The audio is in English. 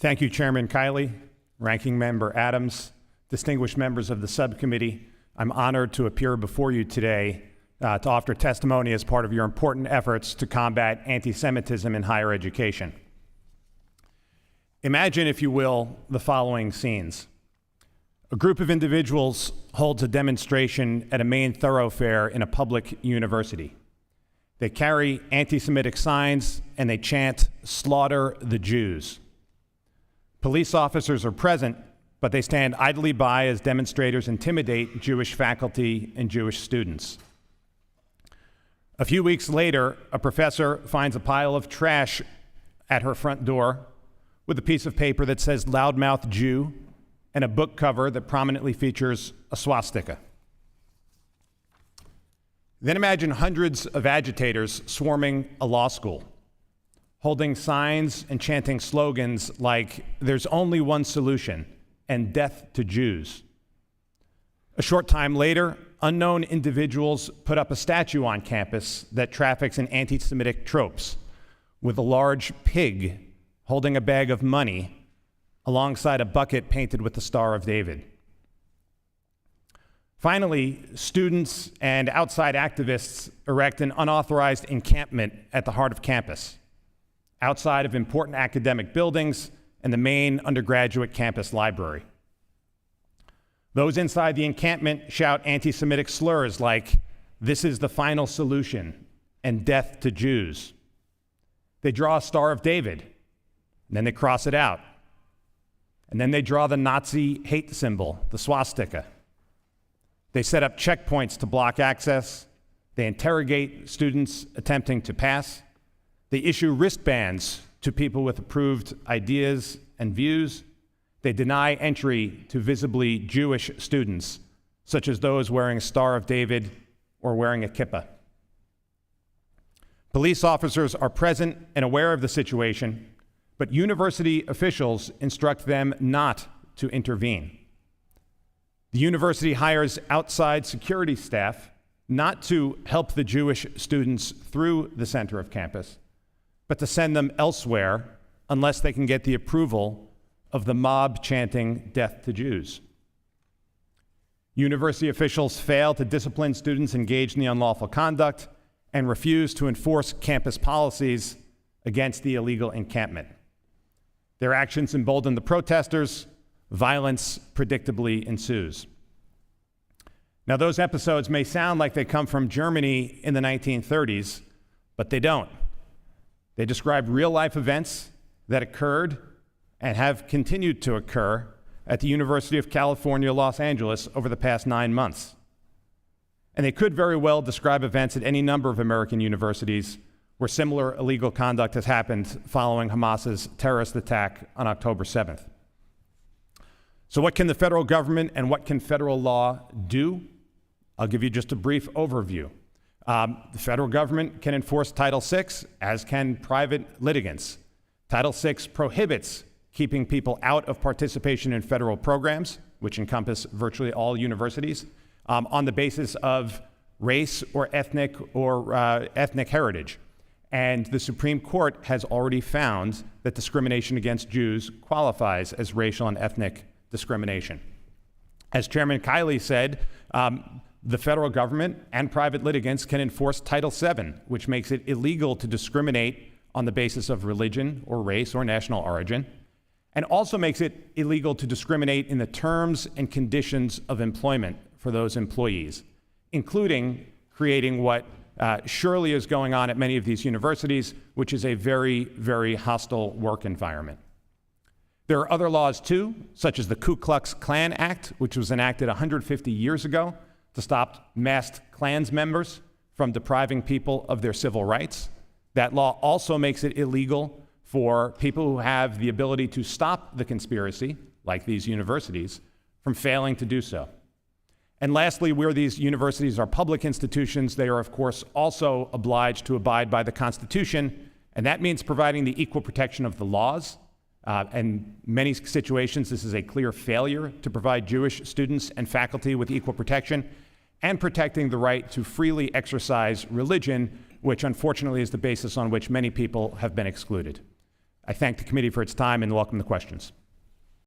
Thank you, Chairman Kiley, Ranking Member Adams, distinguished members of the subcommittee. I'm honored to appear before you today to offer testimony as part of your important efforts to combat anti-Semitism in higher education. Imagine, if you will, the following scenes. A group of individuals holds a demonstration at a main thoroughfare in a public university. They carry anti-Semitic signs and they chant, "Slaughter the Jews." Police officers are present, but they stand idly by as demonstrators intimidate Jewish faculty and Jewish students. A few weeks later, a professor finds a pile of trash at her front door with a piece of paper that says "Loudmouth Jew" and a book cover that prominently features a swastika. Then imagine hundreds of agitators swarming a law school, holding signs and chanting slogans like "There's only one solution" and "Death to Jews." A short time later, unknown individuals put up a statue on campus that traffics in anti-Semitic tropes, with a large pig holding a bag of money alongside a bucket painted with the Star of David. Finally, students and outside activists erect an unauthorized encampment at the heart of campus, outside of important academic buildings and the main undergraduate campus library. Those inside the encampment shout anti-Semitic slurs like "This is the final solution" and "Death to Jews." They draw a Star of David, and then they cross it out. And then they draw the Nazi hate symbol, the swastika. They set up checkpoints to block access. They interrogate students attempting to pass. They issue wristbands to people with approved ideas and views. They deny entry to visibly Jewish students, such as those wearing a Star of David or wearing a kippah. Police officers are present and aware of the situation, but university officials instruct them not to intervene. The university hires outside security staff not to help the Jewish students through the center of campus, but to send them elsewhere unless they can get the approval of the mob chanting "Death to Jews." University officials fail to discipline students engaged in the unlawful conduct and refuse to enforce campus policies against the illegal encampment. Their actions embolden the protesters. Violence predictably ensues. Now, those episodes may sound like they come from Germany in the 1930s, but they don't. They describe real-life events that occurred and have continued to occur at the University of California, Los Angeles over the past 9 months. And they could very well describe events at any number of American universities where similar illegal conduct has happened following Hamas's terrorist attack on October 7th. So what can the federal government and what can federal law do? I'll give you just a brief overview. The federal government can enforce Title VI, as can private litigants. Title VI prohibits keeping people out of participation in federal programs, which encompass virtually all universities, on the basis of race or ethnic heritage. And the Supreme Court has already found that discrimination against Jews qualifies as racial and ethnic discrimination. As Chairman Kiley said, the federal government and private litigants can enforce Title VII, which makes it illegal to discriminate on the basis of religion or race or national origin, and also makes it illegal to discriminate in the terms and conditions of employment for those employees, including creating what surely is going on at many of these universities, which is a very, very hostile work environment. There are other laws too, such as the Ku Klux Klan Act, which was enacted 150 years ago to stop masked Klans members from depriving people of their civil rights. That law also makes it illegal for people who have the ability to stop the conspiracy, like these universities, from failing to do so. And lastly, where these universities are public institutions, they are, of course, also obliged to abide by the Constitution, and that means providing the equal protection of the laws. In many situations, this is a clear failure to provide Jewish students and faculty with equal protection, and protecting the right to freely exercise religion, which unfortunately is the basis on which many people have been excluded. I thank the committee for its time and welcome the questions.